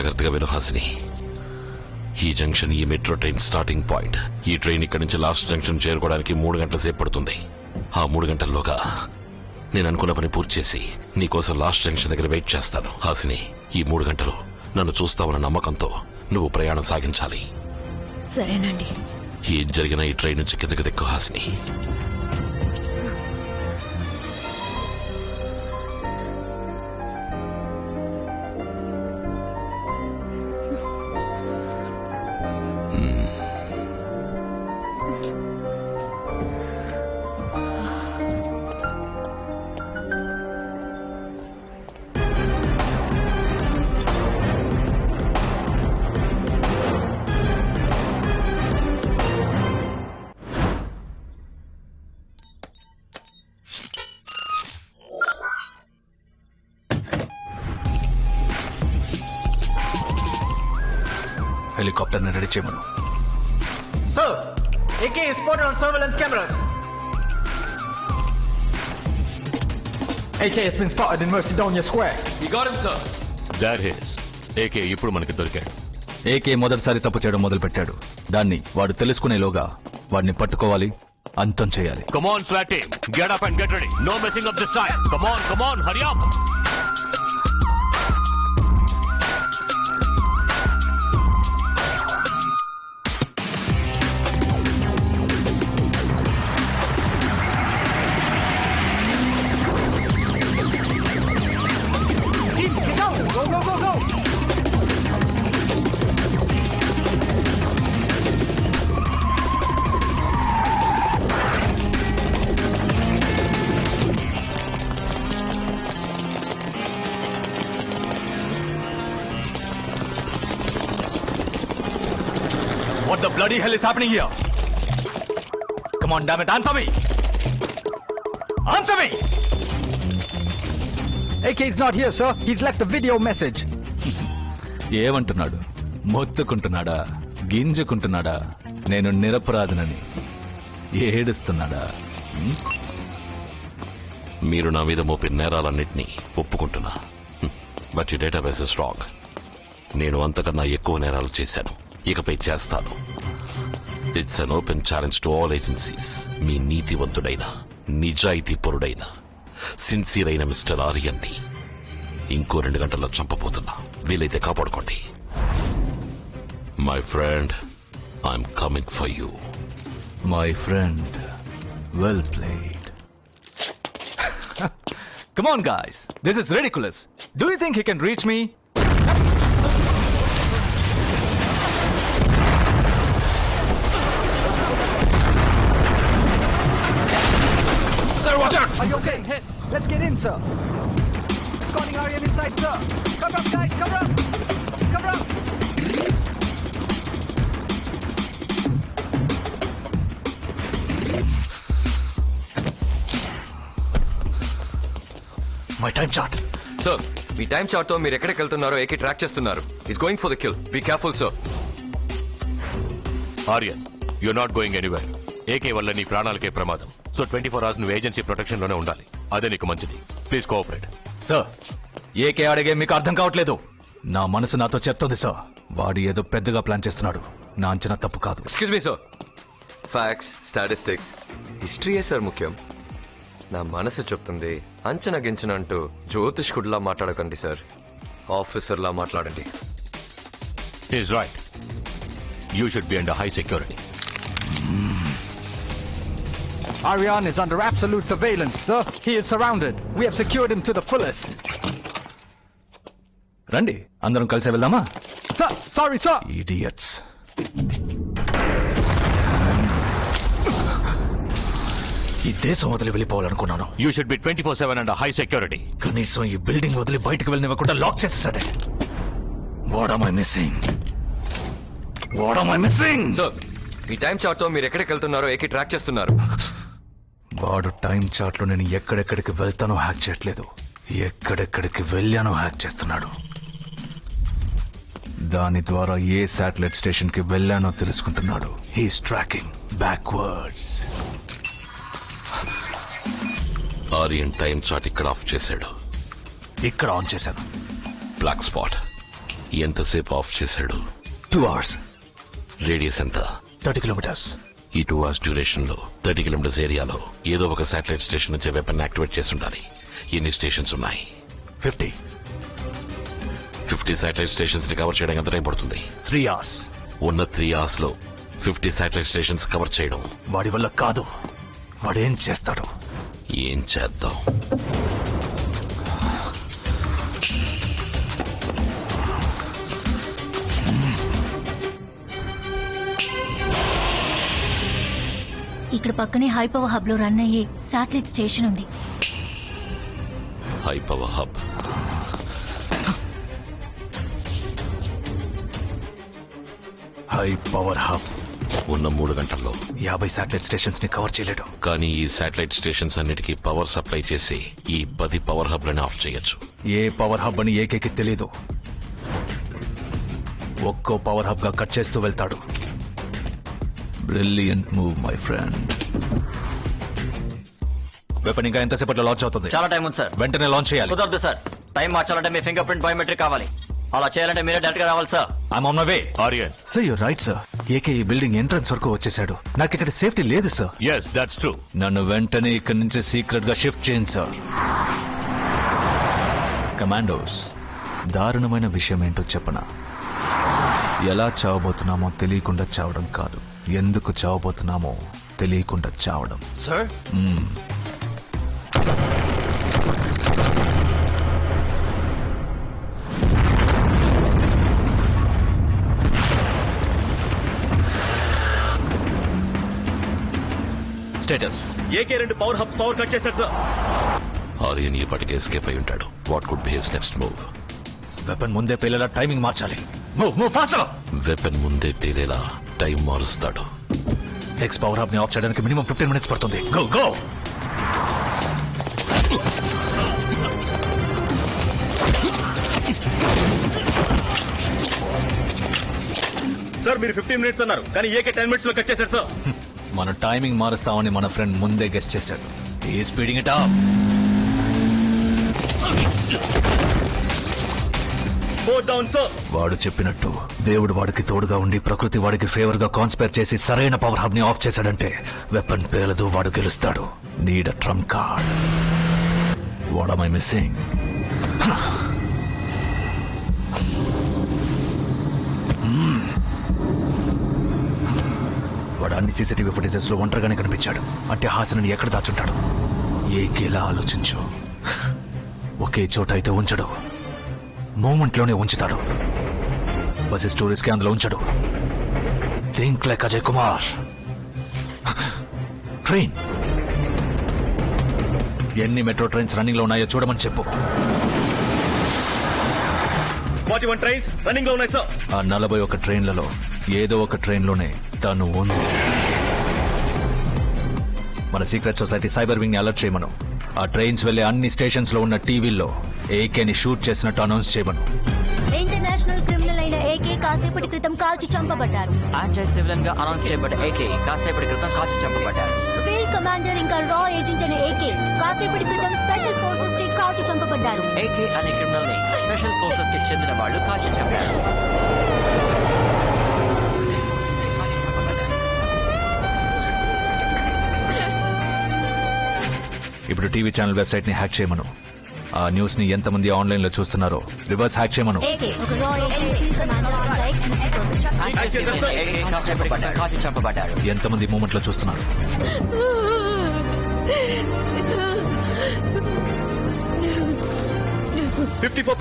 జాగ్రత్తగా విను హాసిని. ఈ జంక్షన్ ఈ మెట్రో ట్రైన్ స్టార్టింగ్ పాయింట్. ఈ ట్రైన్ ఇక్కడి నుంచి లాస్ట్ జంక్షన్ చేరుకోవడానికి 3 గంటల సేపు పడుతుంది. ఆ 3 గంటల్లోగా నేను అనుకున్న పని పూర్తి చేసి నీకోసం లాస్ట్ జంక్షన్ దగ్గర వెయిట్ చేస్తాను. హాసిని, ఈ 3 గంటలు నన్ను చూస్తావన్న నమ్మకంతో నువ్వు ప్రయాణం సాగించాలి. సరేనండి. ఏం జరిగినా ఈ ట్రైన్ నుంచి కిందకి దిక్కు హాసిని. హెలికాప్టర్ ని రెడీ చేయమను. Sir, AK is spotted on surveillance cameras. AK has been spotted in Mercedonia Square. We got him, sir. There he is. AK ఇప్పుడు మనకి దొరికాడు. ఏకే మొదటిసారి తప్పు చేయడం మొదలు పెట్టాడు. దాన్ని వాడు తెలుసుకునేలోగా వాడిని పట్టుకోవాలి, అంతం చేయాలి. Come on, SWAT team. Get up and get ready. No messing up this time. Come on, hurry up. What the bloody hell is happening here? Come on, damn it, answer me! Answer me! AK is not here, sir. He's left a video message. ఏమంటున్నాడు? మొత్తుకుంటున్నాడా? గింజుకుంటున్నాడా? నేను నిరపరాధనని ఏడుస్తున్నాడా? మీరు నా మీద మోపిన నేరాలన్నింటినీ ఒప్పుకుంటున్నా. But ఈ database is wrong. నేను అంతకన్నా ఎక్కువ నేరాలు చేశాను, ఇకపై చేస్తాను. It's an open challenge to all agencies. మీ నీతివంతుడైన, నిజాయితీపరుడైన, సిన్సియర్ అయిన మిస్టర్ ఆర్యన్ని ఇంకో 2 గంటల్లో చంపబోతున్నా. వీలైతే కాపాడుకోండి. My friend, I'm coming for you. My friend, well played. Come on, guys. This is ridiculous. Do you think he can reach me? Sir, watch out! Are you okay? Hit. Let's get in, sir. Calling Aryan inside, sir. Cover up, guys. Cover up. Cover up. My time chart. Sir, మీ time chart తో మీరు ఎక్కడికి వెళ్తున్నారో AK track చేస్తున్నారు. Is going for the kill. Be careful, sir. Aryan, you're not going anywhere. AK వల్ల నీ ప్రాణాలకే ప్రమాదం. సో 24 hours నువ్వు ఏజెన్సీ ప్రొటెక్షన్ లోనే ఉండాలి. అదే నీకు మంచిది. Please cooperate. సార్, ఏకే అడిగే మీకు అర్థం కావట్లేదు. నా మనసు నాతో చెప్తోంది సార్. వాడు ఏదో పెద్దగా ప్లాన్ చేస్తున్నాడు. నా అంచనా తప్పు కాదు. Excuse me, sir. Facts, statistics, హిస్టరీయే సార్ ముఖ్యం. నా మనసు చెప్తుంది. అంచనా గించన అంటూ జ్యోతిష్కుడిలా మాట్లాడకండి సార్. ఆఫీసర్లా మాట్లాడండి. He's right. You should be under high security. Aryan is under absolute surveillance, sir. He is surrounded. We have secured him to the fullest. రండి, అందరం కలిసి వెళ్దామా? Sir, sorry, sir. Idiots. ఈ దేశం వదిలి వెళ్ళిపోవాలనుకున్నాను. You should be 24/7 under high security. కనీసం ఈ building వదిలి బయటకు వెళ్ళనివ్వకుండా లాక్ చేసేసాడే. What am I missing? What am I missing? Sir, మీ టైం చార్ట్ తో మీరు ఎక్కడికి వెళ్తున్నారో ఏకే ట్రాక్ చేస్తున్నారు. వాడు టైం చార్ట్ లో నేను ఎక్కడెక్కడికి వెళ్తానో హ్యాక్ చేయట్లేదు, ఎక్కడెక్కడికి వెళ్ళానో హ్యాక్ చేస్తున్నాడు. దాని ద్వారా ఏ శాటిలైట్ స్టేషన్ కి వెళ్ళానో తెలుసుకుంటున్నాడు. He's tracking backwards. Aryan time chart ఇక్కడ ఆఫ్ చేశాడు. ఇక్కడ ఆన్ చేశాను. Black spot. ఎంతసేపు ఆఫ్ చేశాడు? 2 hours, రేడియస్ ఎంత? 30 kilometers. ఈ 2 hours డ్యూరేషన్ లో 30 కిలోమీటర్స్ ఏరియాలో ఏదో ఒక శాటిలైట్ స్టేషన్ నుంచి వెపన్ యాక్టివేట్ చేసి ఉండాలి. ఎన్ని స్టేషన్స్ ఉన్నాయి? 50. 50 శాటిలైట్ స్టేషన్స్ ని కవర్ చేయడానికి ఎంత టైం పడుతుంది? 3 hours. ఉన్న 3 hours లో 50 శాటిలైట్ స్టేషన్స్ కవర్ చేయడం వాడి వల్ల కాదు. వాడేం చేస్తాడు? ఏం చేద్దాం? ఇక్కడ పక్కనే హై పవర్ హబ్ లో రన్ అయ్యే శాటిలైట్ స్టేషన్ ఉంది. High power hub. High power hub ఉన్న 3 గంటల్లో 50 శాటిలైట్ స్టేషన్స్ ని కవర్ చేయలేడు. కానీ ఈ శాటిలైట్ స్టేషన్స్ అన్నిటికీ పవర్ సప్లై చేసి ఈ 10 పవర్ హబ్లను ఆఫ్ చేయొచ్చు. ఏ పవర్ హబ్ అని ఏకేకి తెలీదు. ఒక్కో పవర్ హబ్ గా కట్ చేస్తూ వెళ్తాడు. Brilliant move my friend. Weapon ఇంకా ఎంతసేపట్లో లాంచ్ అవుతుంది? చాలా టైం ఉంది సార్. వెంటనే లాంచ్ చేయాలి. కుదరదు సార్. టైం మార్చాలంటే మీ ఫింగర్ ప్రింట్ బయోమెట్రిక్ కావాలి. అలా చేయాలంటే మీరే డైరెక్ట్ గా రావాలి sir. I'm on my way. Aryan, sir you're right sir. AK ఈ బిల్డింగ్ ఎంట్రన్స్ వరకు వచ్చేసాడు. నాకు ఇక్కడ సేఫ్టీ లేదు సార్. Yes that's true. నన్ను వెంటనే ఇక్కడి నుంచి సీక్రెట్ గా షిఫ్ట్ చేయండి సార్. కమాండోస్, దారుణమైన విషయం ఏంటో చెప్పనా? ఎలా చావబోతున్నామో తెలియకుండా చావడం కాదు, ఎందుకు చావబోతున్నామో తెలియకుండా చావడం. Sir status AK 2 power hubs power cut చేశారు సార్. ఆర్యన్ ఈ పాటికి ఎస్కేప్ అయి ఉంటాడు. What could be his next move? Weapon ముందే పేలేలా టైమింగ్ మార్చాలి. Move fast. వెపన్ ముందే పేరేలా టైం మారుస్తాడు. ఎక్స్ పవర్ హబ్ ని ఆఫ్ చేయడానికి మినిమం 15 minutes పడుతుంది. Go go. సార్ మీరు 15 minutes అన్నారు, కానీ ఏకే 10 minutes లో కట్ చేశారు సార్. మన టైమింగ్ మారుస్తామని మన ఫ్రెండ్ ముందే గెస్ట్ చేశాడు. ఈ స్పీడింగ్ ఇట్ అప్. వాడు చెప్పినట్టు దేవుడు వాడికి తోడుగా ఉండి ప్రకృతి వాడికి ఫేవర్ గా కాన్స్పైర్ చేసి సరైన పవర్ హబ్ ని ఆఫ్ చేశాడంటే వెపన్ పేలదు, వాడు గెలుస్తాడు. Need a Trump card. What am I missing? వాడు అన్ని సీసీటీవీ ఫుటేజెస్ లో ఒంటరిగానే కనిపించాడు. అంటే హాసనని ఎక్కడ దాచుంటాడు? ఏకేలా ఆలోచించు. ఒకే చోట అయితే ఉంచడు, మూమెంట్ లోనే ఉంచుతాడు. బస్ స్టోరీస్ కి అందులో ఉంచడు. Think like Ajay Kumar. Train ఎన్ని మెట్రో ట్రైన్స్ రన్నింగ్ లో ఉన్నాయో చూడమని చెప్పు. 41 ట్రైన్స్ రన్నింగ్ లో ఉన్నాయి సార్. ఆ 41 ట్రైన్లలో ఏదో ఒక ట్రైన్ లోనే తను ఉంది. మన సీక్రెట్ సొసైటీ సైబర్ వింగ్ ని అలర్ట్ చేయమను. ఆ ట్రైన్స్ వెళ్లే అన్ని స్టేషన్స్ లో ఉన్న టీవీల్లో ఏకేని షూట్ చేసినట్టు అనౌన్స్ చేయమను. ఇంటర్నేషనల్ క్రిమినల్ అయిన ఏకే కాసేపటి క్రితం కాల్చి చంపబడ్డారు. యాంటీ సివిలియన్ గా అనౌన్స్ చేయబడ్డ ఏకే కాసేపటి క్రితం కాల్చి చంపబడ్డారు. ఫీల్డ్ కమాండర్ ఇంకా రా ఏజెంట్ అయిన ఏకే కాసేపటి క్రితం స్పెషల్ ఫోర్సెస్ కి కాల్చి చంపబడ్డారు. ఏకే అనే క్రిమినల్ ని స్పెషల్ ఫోర్సెస్ కి చెందిన వాళ్ళు కాల్చి చంపారు. ఇప్పుడు టీవీ ఛానల్ వెబ్సైట్ ని హ్యాక్ చేయమను. ఆ న్యూస్ ని ఎంతమంది ఆన్లైన్ లో చూస్తున్నారో రివర్స్ హ్యాక్ చేయమను. ఏకే ఒక రా ఏజెంట్, ఫీల్డ్ కమాండర్ ఇంకా ex military person. Anti civilian AK కాసేపటి క్రితం కాల్చి చంపబడ్డారు. ఎంతమంది మూమెంట్ లో చూస్తున్నారు? 54